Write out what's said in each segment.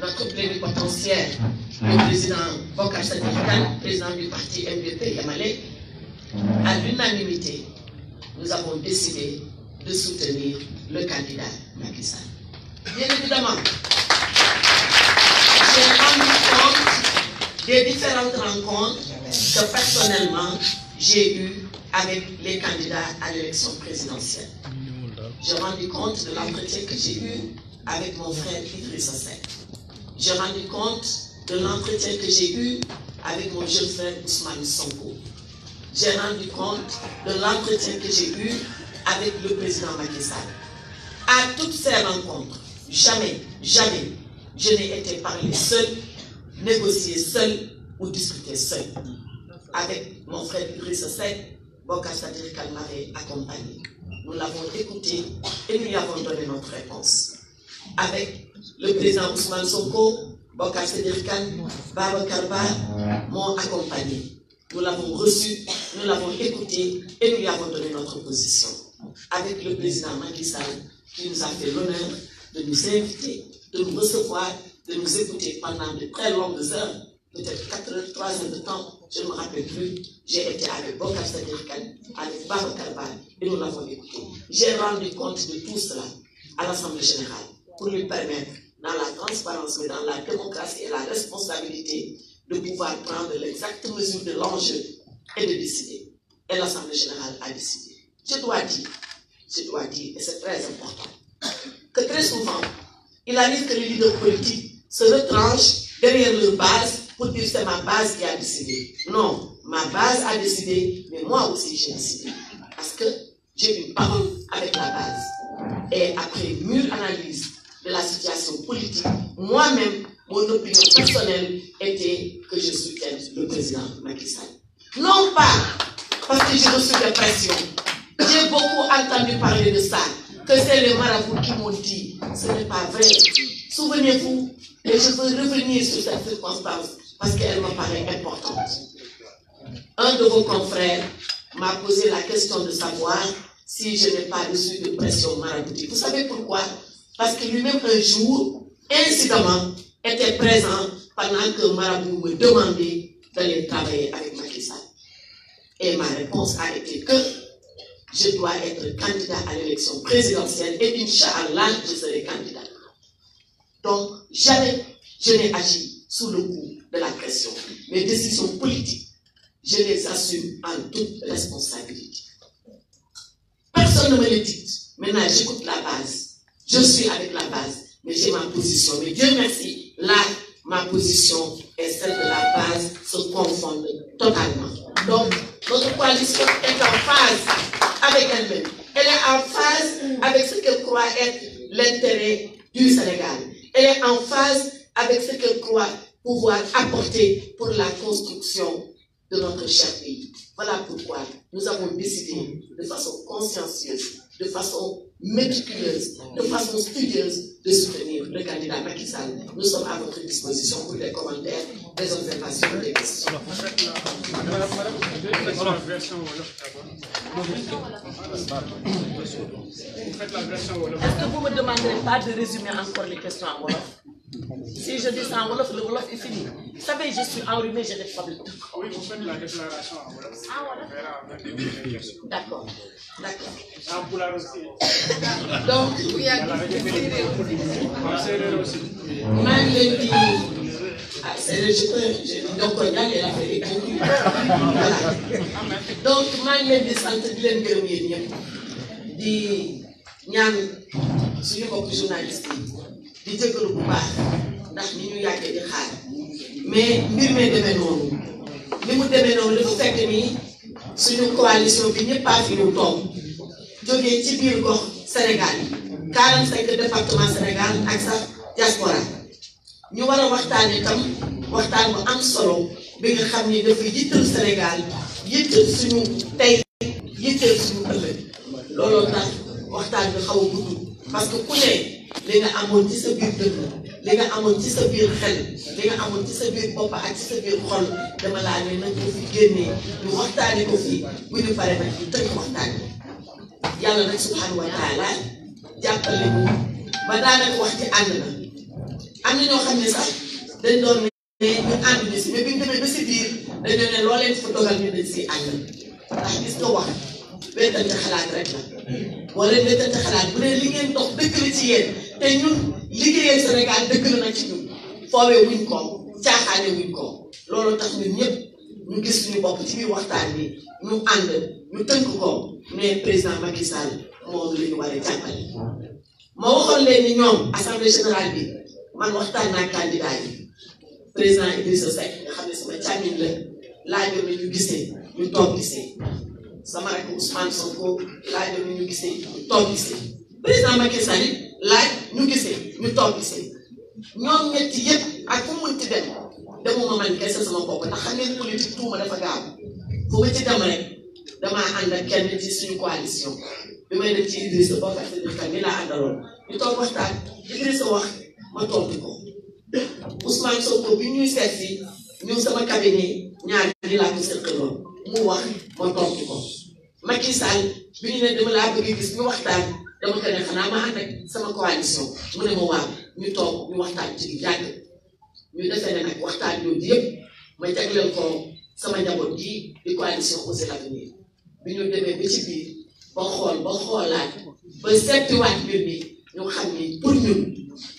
notre plénipotentiaire, le président Bocar Sadikh Kane, président du parti MDP Yamalé, à l'unanimité, nous avons décidé de soutenir le candidat Macky Sall. Bien évidemment, j'ai rendu compte des différentes rencontres que personnellement j'ai eues avec les candidats à l'élection présidentielle. J'ai rendu compte de l'entretien que j'ai eu avec mon frère Idrissa Seck. J'ai rendu compte de l'entretien que j'ai eu avec mon jeune frère Ousmane Sonko. J'ai rendu compte de l'entretien que j'ai eu avec le président Macky Sall. À toutes ces rencontres, jamais je n'ai été parler seul, négocier seul ou discuter seul. Avec mon frère Idrissa Seck, Bocar Sadikh Kane m'avait accompagné. Nous l'avons écouté et nous lui avons donné notre réponse. Avec le président Ousmane Sonko, Bocar Sadikh Kane, Babacar Ba m'ont accompagné. Nous l'avons reçu, nous l'avons écouté et nous lui avons donné notre position. Avec le président Macky Sall, qui nous a fait l'honneur de nous inviter, de nous recevoir, de nous écouter pendant de très longues heures, peut-être 4 heures, 3 heures de temps, je ne me rappelle plus. J'ai été avec Bocar Sadikh Kane, avec Babacar Ba et nous l'avons écouté. J'ai rendu compte de tout cela à l'Assemblée générale pour lui permettre, dans la transparence, mais dans la démocratie et la responsabilité, de pouvoir prendre l'exacte mesure de l'enjeu et de décider. Et l'Assemblée générale a décidé. Je dois dire, et c'est très important, que très souvent, il arrive que les leaders politiques se retranchent derrière leur base pour dire c'est ma base qui a décidé. Non, ma base a décidé, mais moi aussi j'ai décidé. Parce que j'ai une parole avec la base. Et après une mûre analyse de la situation politique, moi-même, mon opinion personnelle était que je soutienne le président Macky Sall. Non pas parce que j'ai reçu des pressions. J'ai beaucoup entendu parler de ça, que c'est les marabouts qui m'ont dit. Ce n'est pas vrai. Souvenez-vous, et je veux revenir sur cette circonstance parce qu'elle me paraît importante. Un de vos confrères m'a posé la question de savoir si je n'ai pas reçu de pression maraboutique. Vous savez pourquoi? Parce que lui-même un jour, incidemment, était présent pendant que Marabout me demandait d'aller travailler avec Macky Sall. Et ma réponse a été que je dois être candidat à l'élection présidentielle et Inch'Allah, je serai candidat. Donc, jamais je n'ai agi sous le coup de la pression. Mes décisions politiques, je les assume en toute responsabilité. Personne ne me le dit. Maintenant, j'écoute la base. Je suis avec la base, mais j'ai ma position. Mais Dieu merci, là, ma position et celle de la base se confondent totalement. Donc, notre coalition est en phase avec elle-même. Elle est en phase avec ce qu'elle croit être l'intérêt du Sénégal. Elle est en phase avec ce qu'elle croit pouvoir apporter pour la construction de notre cher pays. Voilà pourquoi nous avons décidé de façon consciencieuse, de façon méticuleuse, de façon studieuse de soutenir le candidat Macky Sall. Nous sommes à votre disposition pour des commentaires, des observations, des questions. Est-ce que vous ne me demanderez pas de résumer encore les questions en Wolof? Si je dis ça en Wolof, le Wolof est fini. Vous savez, je suis enrhumée, j'ai des problèmes. Oui, vous faites la déclaration en Wolof. D'accord. D'accord. En Pulaar aussi. Donc, il y a donc maa ngi leen di sant di leen gërëm yéen ñëpp di ñaan suñu mbokk journaliste yi di jégalu bu baax ndax ni ñu yàggee di xaar mais mbir mi demee noonu ni mu demee noonu dafa fekk ni suñu coalition bi ñëpp a fi ñu toog jógee ci biir gox Sénégal 45 départements Sénégal ak sax diaspora ñu war a waxtaan itam waxtaan bu am solo bi nga xam ni dafa yittal Sénégal yittal suñu tey yittal suñu ëllëg looloo tax waxtaan bi xaw a gudd parce que ku ne li nga amoon ci sa biir dëkk li nga amoon ci sa biir xel li nga amoon ci sa biir bopp ak ci sa biir xol dama laa ne nañ ko fi génnee ñu waxtaane ko fi bu ñu paree nag ñu tënk waxtaan bi yàlla nag subhanahu wa taala jàppale ñu ba daanaka wax ci am na ñoo xam ne sax dañ doon ne ñu ànd ñu si mais bi ñu demee ba si biir dañoo ne loo leen fa dogal ñu dañ si ànd ndax gis nga wax wettante xalaat rek la boo leen wettante xalaat bu dee li ngeen dox dëgg la ci yéen te ñun liggéeyee Sénégal dëgg la nag ci ñun foowee wuñ ko caaxaane wuñ ko loolu tax ñun ñëpp ñu gis suñu bopp ci biir waxtaan bi ñu ànd ñu tënk ko mais président Macky Sall moom la ñu war a jàppale. ma waxoon leen ni ñoom assemblée générale bi man waxtaan naa candidat yi président Idrissa Seck nga xam ne sama càmmiñ la laajoon na ñu gisee ñu toog gisee sama rakk Ousmane Sonko laajoon na ñu gisee ñu toog gisee président Macky Sall laaj ñu gisee ñu toog gisee ñoom ñetti yëpp ak fu mu mënti dem demuma man kese sama bopp ndax xam ngeen politique tuuma dafa gaaw fu ma ci dem rek damaa ànd ak kenn ci suñu coalition bi may def ci Idrissa Bokar Sedikane mi laa àndaloon ñu toog waxtaan Idrissa wax ma tontu ko Ousmane Sonko bi ñuy seet si ñëw sama cabinet ñaar ñi laa ko seqaloon mu wax ma tontu ko Macky Sall bi ñu ne dama laa bëgg gis ñu waxtaan dama ko ne xanaa ma ànd ak sama coalition mu ne ma waaw ñu toog ñu waxtaan ci lu yàgg ñu defee ne nag waxtaan yooyu yëpp ma jagleel ko sama njaboot gi di coalition Osez l'Avenir bi ñu demee ba ci biir ba xool ba xoolaat ba seppiwaat mbir mi ñu xam ni pour ñun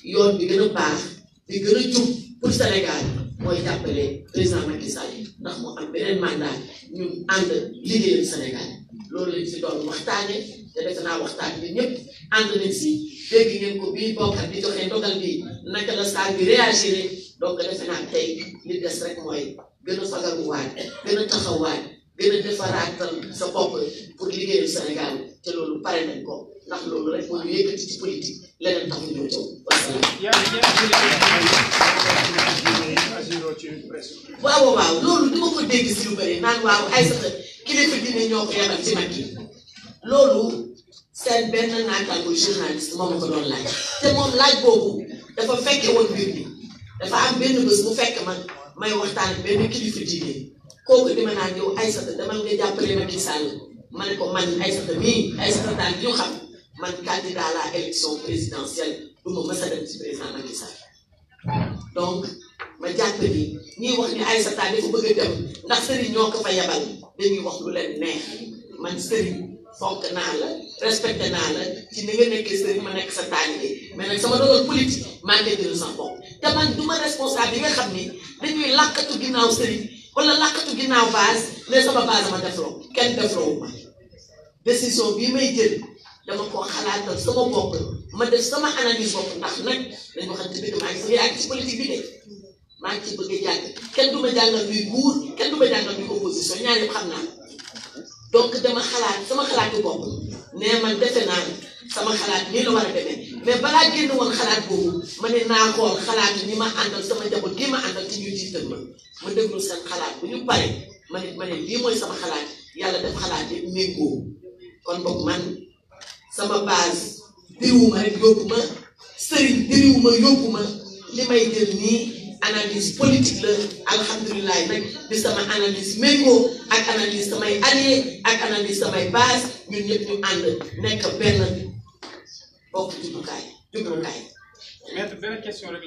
yoon bi gën a baax di gën a jub pour Sénégal mooy jàppale président Macky Sall ndax mu am beneen mandat ñun ànd liggéeyal Sénégal loolu lañ si doon waxtaane te defe naa waxtaan bi ñëpp ànd nañ si dégg ngeen ko bii Bokar di joxe ndogal bi naka la saa bi réagir donc defe naa tey li des rek mooy gën a fagaruwaat gën a taxawaat gën a defaraatal sa bopp pour liggéeyal Sénégal te loolu pare nañ ko ndax loolu rek moo ñu yëkkati ci politique leneen taxu ñoo jóg waaw waaw loolu duma ko dégg si lu bëri naan waaw ay sax kilifa dine ñoo ko yabal ci mag yi loolu seen benn naataango journaliste moom ma ko doon laaj te moom laaj boobu dafa fekke woon mbir mi dafa am benn bés bu fekk man may waxtaan ak benn kilifa diine kooku dima naan yow Aïssata demal nga jàppale Macky Sall ma ne ko man Aïssata mii Aïssata daal ñu xam man candidat à la élection présidentielle du ma mës a dem ci président Macky Sall donc ma jàpp ni ñiy wax ni Aïssata dafa bëgg a dem ndax sëriñ ñoo ko fa yebal dañuy wax lu leen neex man sëriñ fonk naa la respecté naa la ci ni nga nekkee sëriñ ma nekk sa taalibe mais nag sama dogal politique maa ngi jël sama bopp te man du ma responsable yi nga xam ni dañuy làkkatu ginnaaw sëriñ wala làkkatu ginnaaw base ne sama base ma defloo kenn defloo ma décision bii may jël dama ko xalaatal sama bopp ma def sama analyse bopp ndax nag dañu waxante dëgg maa ngi bëgg a ci politique bi de maa ngi ci bëgg a jàng kenn du ma jàngal luy nguur kenn du ma jàngal luy opposition ñaar yëpp xam naa donc dama xalaat sama xalaatu bopp nee man defe naa sama xalaat nii la war a demee mais balaa génn woon xalaat boobu ma ne naa xool xalaat ñi ma àndal sama njaboot gi ma àndal ci ñu jiital ma déglu seen xalaat bu ñu pare ma ne lii mooy sama xalaat yàlla def xalaat yi méngoo kon boog man sama base diriwuma rek yóbbu ma sëriñ diriwuma yóbbu ma li may jël nii analyse politique la alhamdulilah nag di sama analyse méngoo ak analyse samay allié ak analyse samay base ñun ñëpp ñu ànd nekk benn bokk jublukaay. Mais une question là.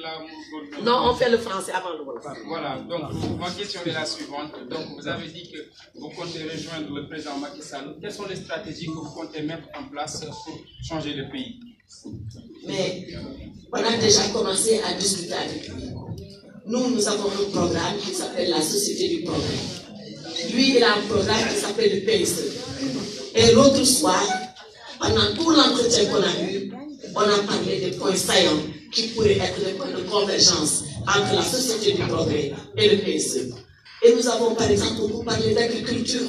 Non, on fait le français avant le wolof. Voilà, donc ma question est la suivante. Donc vous avez dit que vous comptez rejoindre le président Macky Sall. Quelles sont les stratégies que vous comptez mettre en place pour changer le pays? Mais on a déjà commencé à discuter avec lui. Nous avons un programme qui s'appelle la Société du Progrès. Lui, il a un programme qui s'appelle le PSE. Et l'autre soir, pendant tout l'entretien qu'on a eu, on a parlé des points saillants qui pourraient être des points de convergence entre la Société du Progrès et le PSE. Et nous avons par exemple beaucoup parlé d'agriculture.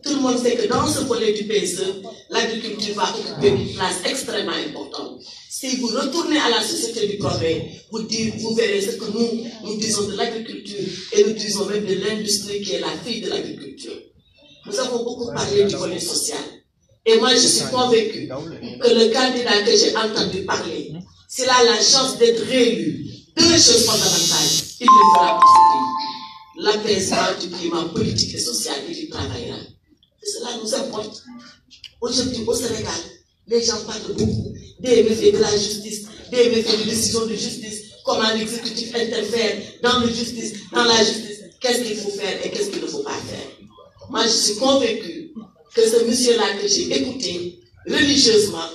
Tout le monde sait que dans ce volet du PSE, l'agriculture va occuper une place extrêmement importante. Si vous retournez à la Société du Progrès, vous verrez ce que nous disons de l'agriculture et nous disons même de l'industrie qui est la fille de l'agriculture. Nous avons beaucoup parlé du volet social. Et moi, je suis convaincue que le candidat que j'ai entendu parler, s'il a la chance d'être réélu, deux choses fondamentales, il le fera pour ce pays. L'apaisement du climat politique et social, il y travaillera. Et cela nous importe. Aujourd'hui, au Sénégal, les gens parlent beaucoup des méfaits de la justice, des méfaits de décisions de justice. comment l'exécutif interfère dans la justice, qu'est-ce qu'il faut faire et qu'est-ce qu'il ne faut pas faire. Moi, je suis convaincue que ce monsieur-là que j'ai écouté religieusement,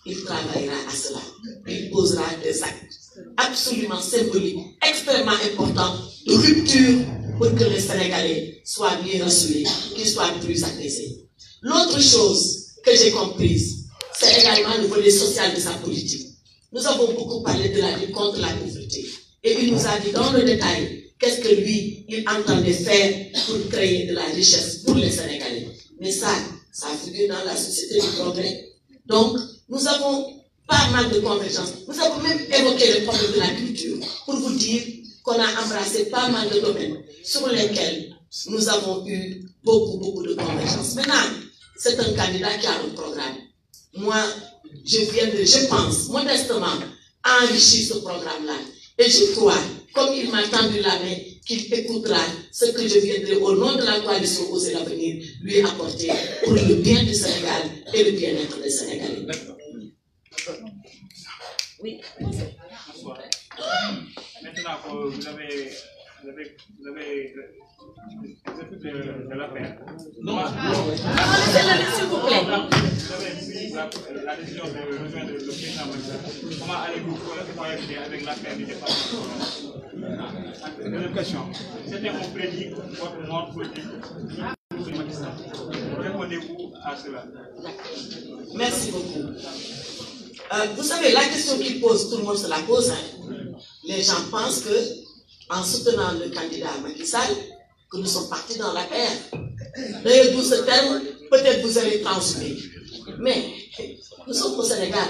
il travaillera à cela. Il posera des actes absolument symboliques, extrêmement importants, de rupture pour que les Sénégalais soient mieux reçus, qu'ils soient plus apaisés. L'autre chose que j'ai comprise, c'est également le volet social de sa politique. Nous avons beaucoup parlé de la lutte contre la pauvreté. Et il nous a dit dans le détail qu'est-ce que lui, il entendait faire pour créer de la richesse pour les Sénégalais. Mais ça figure dans la société du progrès. Donc, nous avons pas mal de convergences. Nous avons même évoqué le problème de la culture pour vous dire qu'on a embrassé pas mal de domaines sur lesquels nous avons eu beaucoup de convergences. Maintenant, c'est un candidat qui a un programme. Moi, je pense modestement enrichir ce programme-là. Et je crois, comme il m'a tendu la main, qu'il écoutera ce que je viendrai au nom de la coalition Oser l'avenir lui apporter pour le bien du Sénégal et le bien-être des Sénégalais. Oui. Bonsoir. Maintenant que vous avez de la paix. Non, s'il vous plaît. Vous avez pris la décision de rejoindre le président Macky Sall. Comment allez-vous cohabiter avec la paix du département? Deuxième question. C'était on prédit votre mort politique pour Macky Sall. Répondez-vous à cela? Merci beaucoup. Vous savez, la question qu'il pose, tout le monde se la pose. Hein. Les gens pensent que, en soutenant le candidat Macky Sall, que nous sommes partis dans la paix. D'ailleurs, d'où ce terme, peut-être vous allez transmettre. Mais, nous sommes au Sénégal.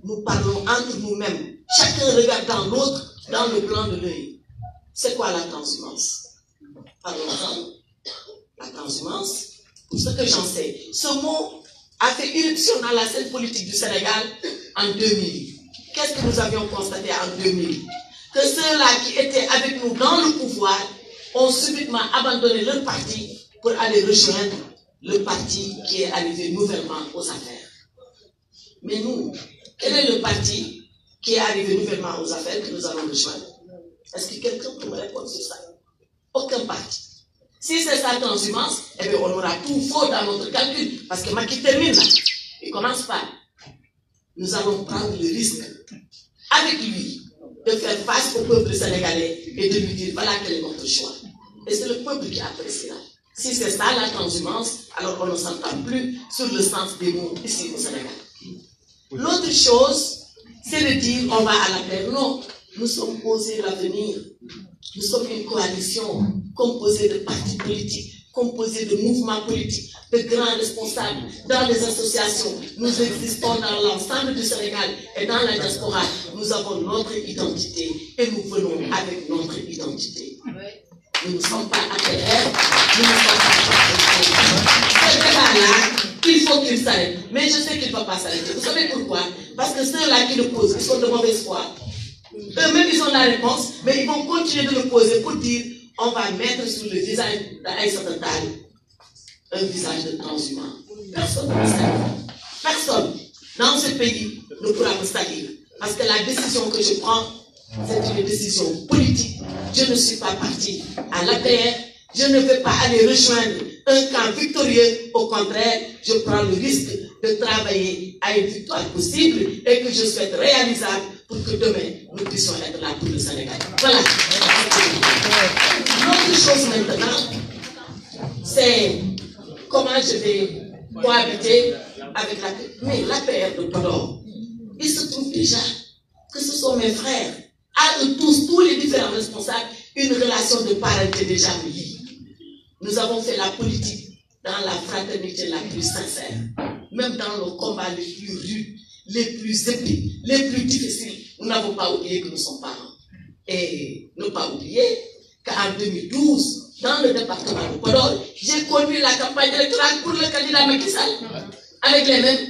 Nous parlons entre nous-mêmes. Chacun regardant l'autre dans le blanc de l'œil. C'est quoi la transhumance? Parlons-en. La transhumance, pour ce que j'en sais, ce mot a fait irruption dans la scène politique du Sénégal en 2000. Qu'est-ce que nous avions constaté en 2000? Que ceux-là qui étaient avec nous dans le pouvoir ont subitement abandonné leur parti pour aller rejoindre le parti qui est arrivé nouvellement aux affaires. Mais nous, quel est le parti qui est arrivé nouvellement aux affaires que nous allons rejoindre? Est-ce que quelqu'un peut me répondre sur ça? Aucun parti. Si c'est sa transhumance, eh bien on aura tout faux dans notre calcul. Parce que Macky termine là. Il commence par. Nous allons prendre le risque, avec lui, de faire face au peuple sénégalais et de lui dire voilà quel est notre choix. Et c'est le peuple qui appréciera. Si c'est ça la transhumance, alors on ne s'entend plus sur le sens des mots ici au Sénégal. L'autre chose, c'est de dire on va à la paix. Non, nous sommes Oser l'avenir. Nous sommes une coalition composée de partis politiques, composée de mouvements politiques, de grands responsables dans les associations. Nous existons dans l'ensemble du Sénégal et dans la diaspora. Nous avons notre identité et nous venons avec notre identité. Nous ne sommes pas APR, nous ne sommes pas. Ce débat-là, il faut qu'il s'arrête. Mais je sais qu'il ne va pas s'arrêter. Vous savez pourquoi? Parce que ceux-là qui le posent, ils sont de mauvaise foi. Eux-mêmes, ils ont la réponse, mais ils vont continuer de le poser pour dire on va mettre sur le visage d'Aïssata Tall un visage de transhumant. Personne ne peut salir. Personne dans ce pays ne pourra me salir. Parce que la décision que je prends, c'est une décision politique. Je ne suis pas parti à l'APR. Je ne vais pas aller rejoindre un camp victorieux. Au contraire, je prends le risque de travailler à une victoire possible et que je souhaite réalisable pour que demain, nous puissions être là pour le Sénégal. Voilà. L'autre chose maintenant, c'est comment je vais cohabiter avec la paix. Mais l'APR de Podor, il se trouve déjà que ce sont mes frères. À eux tous les différents responsables, une relation de parenté déjà liée. Nous avons fait la politique dans la fraternité la plus sincère. Même dans nos combats les plus rudes, les plus épiques, les plus difficiles, nous n'avons pas oublié que nous sommes parents. Et ne pas oublier qu'en 2012, dans le département de Podor, j'ai conduit la campagne électorale pour le candidat Macky Sall, avec les mêmes.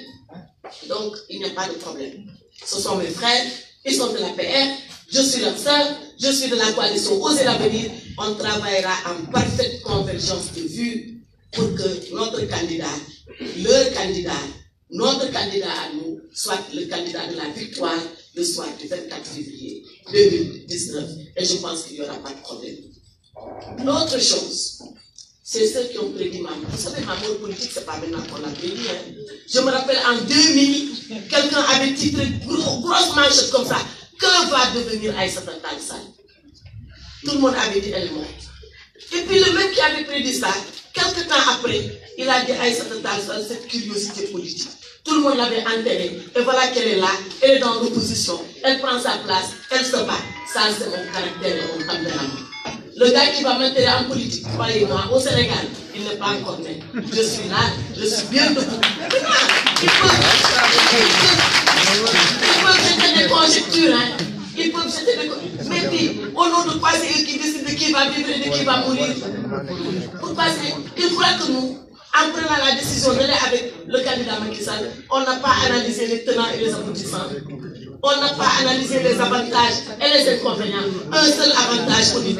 Donc, il n'y a pas de problème. Ce sont mes frères, ils sont de la PR, je suis leur sœur, je suis de la coalition Oser l'avenir. On travaillera en parfaite convergence de vues pour que notre candidat, leur candidat, notre candidat à nous, soit le candidat de la victoire le soir du 24 février 2019. Et je pense qu'il n'y aura pas de problème. L'autre chose, c'est ceux qui ont prédit ma mort. Vous savez, ma mort politique, c'est pas maintenant qu'on l'a prédit. Hein. Je me rappelle en 2000, quelqu'un avait titré grosse manchette comme ça. Que va devenir Aïssata Tall Sall? Tout le monde avait dit elle est morte. Et puis le même qui avait prédit ça, quelques temps après, il a dit Aïssata Tall Sall, cette curiosité politique. Tout le monde l'avait enterrée. Et voilà qu'elle est là, elle est dans l'opposition, elle prend sa place, elle se bat. Ça, c'est mon caractère et mon tempérament. Le gars qui va m'enterrer en politique, croyez-moi, au Sénégal, il n'est pas encore né. Je suis là, je suis bien debout. Ils peuvent jeter des conjectures, hein. Ils peuvent jeter des conjectures. Mais puis, au nom de quoi c'est eux qui décident de qui va vivre et de qui va mourir? Pourquoi il faudra que nous, en prenant la décision d'aller avec le candidat Macky Sall, on n'a pas analysé les tenants et les aboutissants. On n'a pas analysé les avantages et les inconvénients. Un seul avantage pour nous,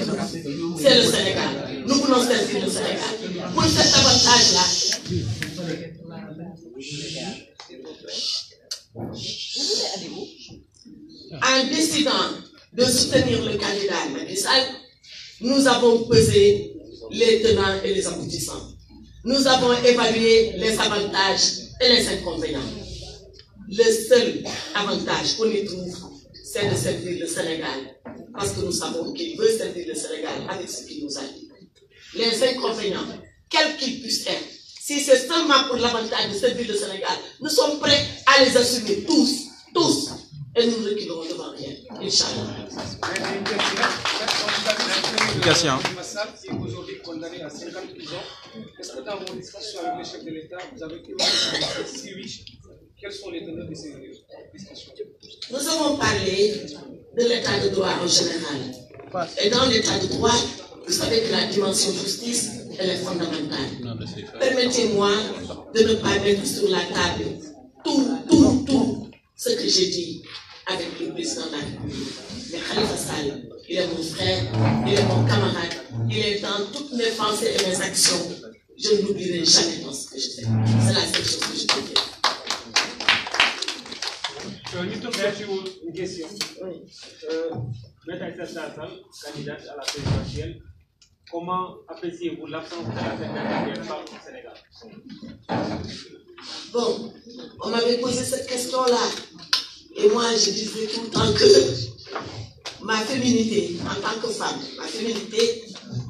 c'est le Sénégal. Nous voulons servir le Sénégal. Pour cet avantage-là, en décidant de soutenir le candidat Macky Sall, nous avons pesé les tenants et les aboutissants. Nous avons évalué les avantages et les inconvénients. Le seul avantage qu'on y trouve, c'est de servir le Sénégal. Parce que nous savons qu'il veut servir le Sénégal avec ce qu'il nous a dit. Les inconvénients, quels qu'ils puissent être, si c'est seulement pour l'avantage de servir le Sénégal, nous sommes prêts à les assumer tous, tous. Et nous ne reculerons devant rien. Inch'Allah. Question. Qui est aujourd'hui condamné à 50 ans. Est-ce que dans vos discussions avec le chef de l'État, vous avez pu si oui, quels sont les teneurs de ces discussions? Nous avons parlé de l'état de droit en général. Et dans l'état de droit, vous savez que la dimension justice, elle est fondamentale. Permettez-moi de ne pas mettre sur la table tout ce que j'ai dit avec le président de la République. Mais Khalifa Sall, il est mon frère, il est mon camarade, il est dans toutes mes pensées et mes actions. Je ne l'oublierai jamais dans ce que je fais. C'est la seule chose que je peux dire. Une question. Maître Aïssata Tall Sall, candidate à la présidentielle, comment appréciez-vous l'absence de la fête des femmes au Sénégal? Bon, on m'avait posé cette question-là. Et moi, je disais tout le temps que ma féminité, en tant que femme, ma féminité,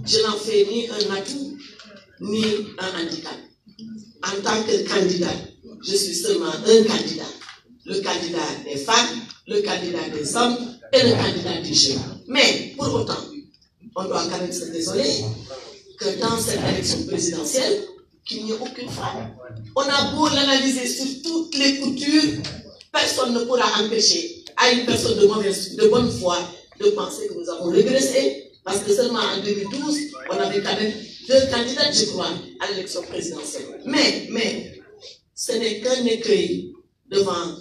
je n'en fais ni un atout, ni un handicap. En tant que candidat, je suis seulement un candidat. Le candidat des femmes, le candidat des hommes et le candidat des jeunes. Mais, pour autant, on doit quand même se désoler que dans cette élection présidentielle, qu'il n'y ait aucune femme. On a beau l'analyser sur toutes les coutures, personne ne pourra empêcher à une personne de bonne foi de penser que nous avons régressé, parce que seulement en 2012, on avait quand même 2 candidats, je crois, à l'élection présidentielle. Mais, ce n'est qu'un écueil devant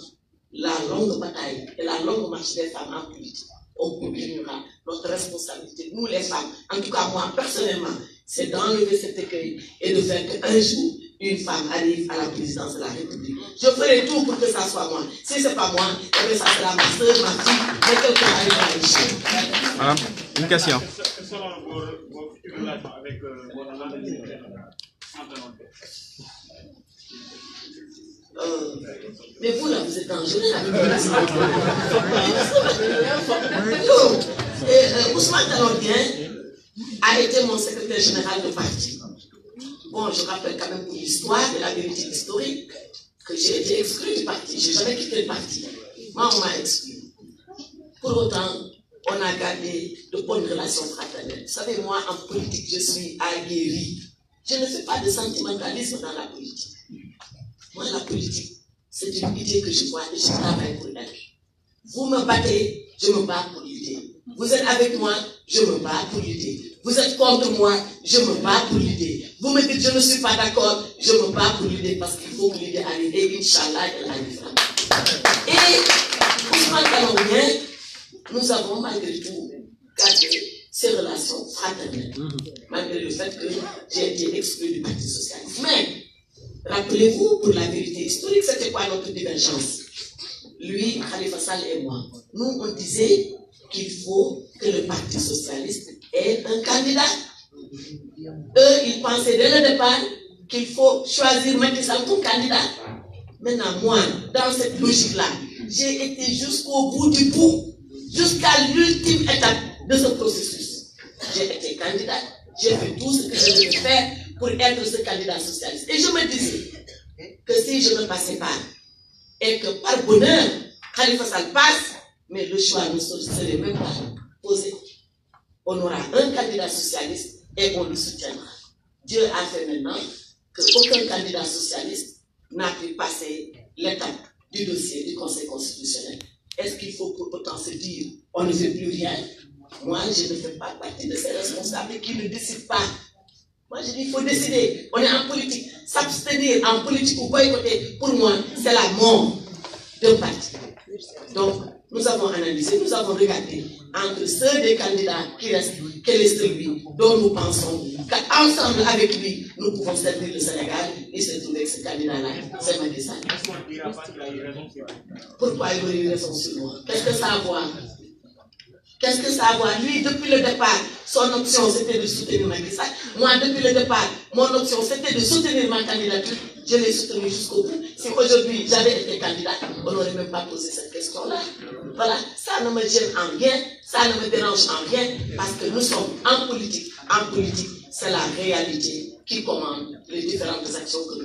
la longue bataille et la longue marche des femmes en politique. On continuera notre responsabilité, nous les femmes, en tout cas moi personnellement, c'est d'enlever cet écueil et de faire qu'un jour, une femme arrive à la présidence de la République. Je ferai tout pour que ça soit moi. Si ce n'est pas moi, eh bien, ça sera ma soeur, ma fille, mais quelqu'un arrive à l'échelle. Voilà. Une question. Selon vos futures relations avec votre mais vous là, vous êtes dangereux avec Ousmane Tanordien a été mon secrétaire général de parti. Bon, je rappelle quand même pour l'histoire et la vérité historique que j'ai été exclu du parti. Je n'ai jamais quitté le parti. Moi, on m'a exclu. Pour autant, on a gardé de bonnes relations fraternelles. Vous savez, moi, en politique, je suis aguerri. Je ne fais pas de sentimentalisme dans la politique. Moi, la politique, c'est une idée que je vois et je travaille pour elle. Vous me battez, je me bats pour l'idée. Vous êtes avec moi, je me bats pour l'idée. Vous êtes contre moi, je me bats pour l'idée. Vous me dites je ne suis pas d'accord, je me bats pour l'idée parce qu'il faut que l'idée arrive. Et Inch'Allah, elle arrivera. Et Ousmane Tanordien, nous avons malgré tout gardé ces relations fraternelles. Malgré le fait que j'ai été exclu du Parti socialiste. Mais, rappelez-vous, pour la vérité historique, c'était quoi notre divergence? Lui, Khalifa Sall et moi. Nous, on disait qu'il faut que le Parti socialiste ait un candidat. Eux, ils pensaient dès le départ qu'il faut choisir Macky Sall comme candidat. Maintenant, moi, dans cette logique-là, j'ai été jusqu'au bout du bout, jusqu'à l'ultime étape de ce processus. J'ai été candidat, j'ai fait tout ce que je devais faire pour être ce candidat socialiste. Et je me disais que si je ne passais pas, et que par bonheur, Khalifa Sall passe, mais le choix ne serait même pas posé. On aura un candidat socialiste et on le soutiendra. Dieu a fait maintenant qu'aucun candidat socialiste n'a pu passer l'étape du dossier du Conseil constitutionnel. Est-ce qu'il faut pour autant se dire on ne fait plus rien? Moi, je ne fais pas partie de ces responsables qui ne décident pas. Moi, je dis il faut décider. On est en politique. S'abstenir en politique ou boycotter, pour moi, c'est la mort d'un parti. Donc, nous avons analysé, nous avons regardé entre ceux des candidats qui restent, quel est celui dont nous pensons qu'ensemble avec lui, nous pouvons servir le Sénégal et se trouver que ce candidat-là, c'est Macky Sall. Pourquoi il aurait eu raison sur moi? Qu'est-ce que ça a à voir? Qu'est-ce que ça a à voir? Lui, depuis le départ, son option c'était de soutenir Macky Sall. Moi, depuis le départ, mon option c'était de soutenir ma candidature. Je l'ai soutenu jusqu'au bout. Si aujourd'hui j'avais été candidat, on n'aurait même pas posé cette question-là. Voilà, ça ne me gêne en rien, ça ne me dérange en rien, parce que nous sommes en politique. En politique, c'est la réalité qui commande les différentes actions que nous